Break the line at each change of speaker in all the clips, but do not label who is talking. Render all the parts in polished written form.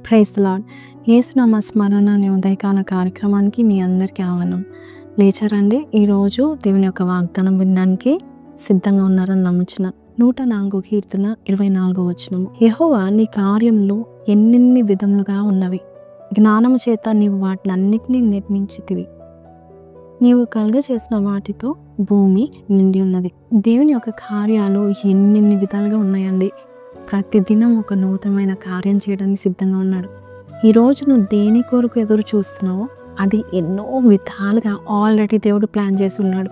Praise the lord. యేసునామ స్మరణ అనే ఉదయకాల కార్యక్రమానికి మీ అందరికీ ఆహ్వానం. లేచారండి. ఈరోజు దేవుని యొక్క వాగ్దానం వినడానికి సిద్ధంగా ఉన్నారని నమ్ముచున్నాను. 104 కీర్తన 24 వచనం. యెహోవా నీ కార్యంలో ఎన్నెన్ని విధములుగా ఉన్నవి, జ్ఞానము చేత నీవు వాటిని అన్నిటినీ నిర్మించితివి. నీవు కలుగ చేసిన వాటితో భూమి నిండి ఉన్నది. దేవుని యొక్క కార్యాలు ఎన్నెన్ని విధాలుగా ఉన్నాయండి. ప్రతిదినం ఒక నూతనమైన కార్యం చేయడానికి సిద్ధంగా ఉన్నాడు. ఈరోజు నువ్వు దేని కొరకు ఎదురు చూస్తున్నావో అది ఎన్నో విధాలుగా ఆల్రెడీ దేవుడు ప్లాన్ చేసి ఉన్నాడు.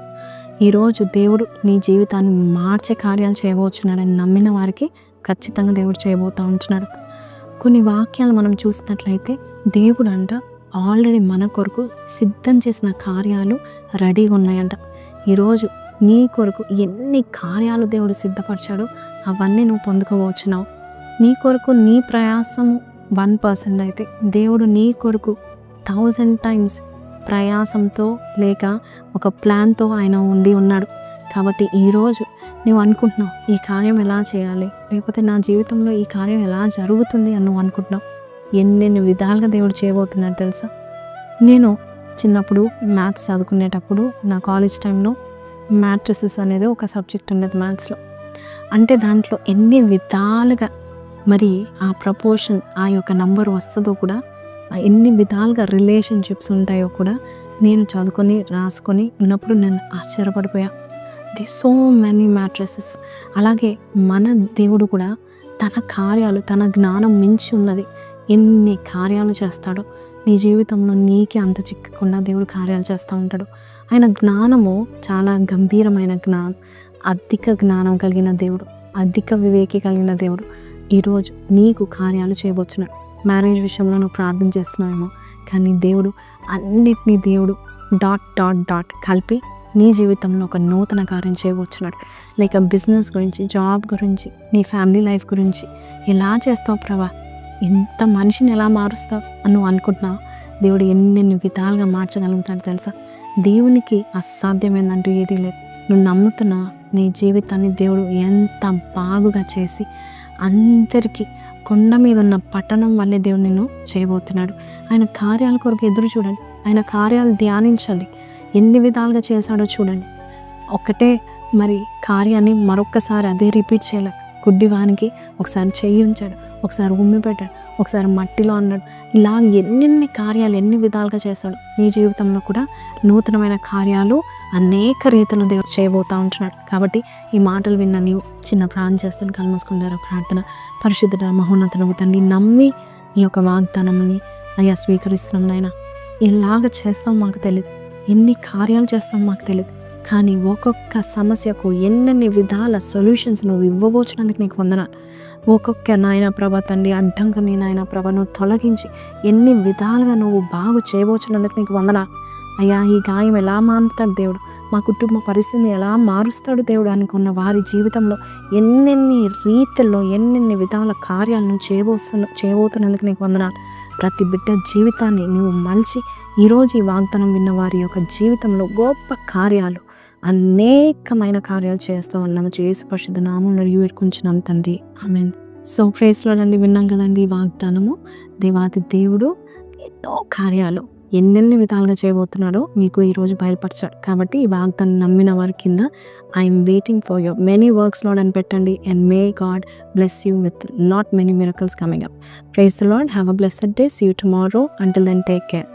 ఈరోజు దేవుడు నీ జీవితాన్ని మార్చే కార్యాలు చేయబోతున్నాడని నమ్మిన వారికి ఖచ్చితంగా దేవుడు చేయబోతూ ఉంటున్నాడు. కొన్ని వాక్యాలు మనం చూసినట్లయితే దేవుడు అంట ఆల్రెడీ మన కొరకు సిద్ధం చేసిన కార్యాలు రెడీగా ఉన్నాయంట. ఈరోజు నీ కొరకు ఎన్ని కార్యాలు దేవుడు సిద్ధపరిచాడో అవన్నీ నువ్వు పొందుకోవచ్చున్నావు. నీ కొరకు నీ ప్రయాసం 1% అయితే దేవుడు నీ కొరకు 1000 times ప్రయాసంతో లేక ఒక ప్లాన్తో ఆయన ఉండి ఉన్నాడు. కాబట్టి ఈరోజు నువ్వు అనుకుంటున్నావు ఈ కార్యం ఎలా చేయాలి, లేకపోతే నా జీవితంలో ఈ కార్యం ఎలా జరుగుతుంది అని నువ్వు అనుకుంటున్నావు. ఎన్నెన్ని విధాలుగా దేవుడు చేయబోతున్నాడు తెలుసా. నేను చిన్నప్పుడు మ్యాథ్స్ చదువుకునేటప్పుడు నా కాలేజ్ టైంలో మ్యాట్రిసెస్ అనేది ఒక సబ్జెక్ట్ ఉండేది మ్యాథ్స్లో. అంటే దాంట్లో ఎన్ని విధాలుగా మరి ఆ ప్రపోర్షన్ ఆ యొక్క నంబర్ వస్తుందో కూడా, ఎన్ని విధాలుగా రిలేషన్షిప్స్ ఉంటాయో కూడా నేను చదువుకొని రాసుకొని ఉన్నప్పుడు నేను ఆశ్చర్యపడిపోయా. The so many matrices. అలాగే మన దేవుడు కూడా తన కార్యాలు, తన జ్ఞానం మించి ఉన్నది. ఎన్ని కార్యాలు చేస్తాడో నీ జీవితంలో నీకే అంత చిక్కకుండా దేవుడు కార్యాలు చేస్తూ ఉంటాడు. ఆయన జ్ఞానము చాలా గంభీరమైన జ్ఞానం, అధిక జ్ఞానం కలిగిన దేవుడు, అధిక వివేకి కలిగిన దేవుడు. ఈరోజు నీకు కార్యాలు చేయబోతున్నాడు. మ్యారేజ్ విషయంలో నువ్వు ప్రార్థన చేస్తున్నావేమో, కానీ దేవుడు అన్నిటినీ దేవుడు డాట్ డాట్ డాట్ కలిపి నీ జీవితంలో ఒక నూతన కార్యం చేయబోతున్నాడు. లేక బిజినెస్ గురించి, జాబ్ గురించి, నీ ఫ్యామిలీ లైఫ్ గురించి ఎలా చేస్తావు ప్రభా, ఎంత మనిషిని ఎలా మారుస్తావు అని నువ్వు అనుకుంటున్నావు. దేవుడు ఎన్నెన్ని విధాలుగా మార్చగలుగుతాడు తెలుసా. దేవునికి అసాధ్యమైందంటూ ఏదీ లేదు. నువ్వు నమ్ముతున్నా నీ జీవితాన్ని దేవుడు ఎంత బాగుగా చేసి అందరికీ కొండ మీద ఉన్న పట్టణం వల్లే దేవుడు నిన్ను చేయబోతున్నాడు. ఆయన కార్యాల కొరకు ఎదురు చూడండి, ఆయన కార్యాలు ధ్యానించండి. ఎన్ని విధాలుగా చేశాడో చూడండి. ఒకటే మరి కార్యాన్ని మరొక్కసారి అదే రిపీట్ చేయలేదు. గుడ్డివానికి ఒకసారి చెయ్యి ఉంచాడు, ఒకసారి ఉమ్మి పెట్టాడు, ఒకసారి మట్టిలో అన్నాడు. ఇలా ఎన్నెన్ని కార్యాలు ఎన్ని విధాలుగా చేశాడు. నీ జీవితంలో కూడా నూతనమైన కార్యాలు అనేక రీతిలో దేవుడు చేయబోతూ ఉంటున్నాడు. కాబట్టి ఈ మాటలు విన్న నీవు చిన్న ప్రార్థన చేస్తాను. కళ్ళు మూసుకుంటారా ప్రార్థన. పరిశుద్ధుడ మహోన్నతుడగు తండ్రి, నమ్మి ఈ యొక్క వాగ్దానాన్ని అయ్యా స్వీకరిస్తున్నాం నాయన. ఎలాగ చేస్తాం మాకు తెలియదు, ఎన్ని కార్యాలు చేస్తాం మాకు తెలియదు, కానీ ఒక్కొక్క సమస్యకు ఎన్నెన్ని విధాల సొల్యూషన్స్ నువ్వు ఇవ్వబోచినందుకు నీకు వందనాలు. ఒక్కొక్క నాయన ప్రభ తండ్రి అడ్డంకని నాయన ప్రభ నువ్వు తొలగించి ఎన్ని విధాలుగా నువ్వు బాగు చేయబోచినందుకు నీకు వందనాలు. అయ్యా ఈ గాయం ఎలా మారుతాడు దేవుడు, మా కుటుంబ పరిస్థితిని ఎలా మారుస్తాడు దేవుడు అనుకున్న వారి జీవితంలో ఎన్నెన్ని రీతిలో ఎన్నెన్ని విధాల కార్యాలను చేయబోతున్నందుకు నీకు వందనాలు. ప్రతి బిడ్డ జీవితాన్ని నువ్వు మలిచి ఈరోజు ఈ వాగ్దానం విన్న వారి యొక్క జీవితంలో గొప్ప కార్యాలు, అనేకమైన కార్యాలు చేస్తూ ఉన్నాము. యేసు పరిశుద్ధ నామములో వేడుకుంటున్నాం తండ్రి, ఆమేన్. సో ప్రైజ్ లార్డ్ అండి. విన్నాం కదండి ఈ వాగ్దానము. దేవాది దేవుడు ఎన్నో కార్యాలు ఎన్నెన్ని విధాలుగా చేయబోతున్నాడో మీకు ఈరోజు బయలుపరిచాడు. కాబట్టి ఈ వాగ్దానం నమ్మిన వారి కింద I'm waiting for your many works Lord అని పెట్టండి. And may God bless you with lot many miracles coming up. Praise the Lord. Have a blessed day. See you tomorrow. Until then take care.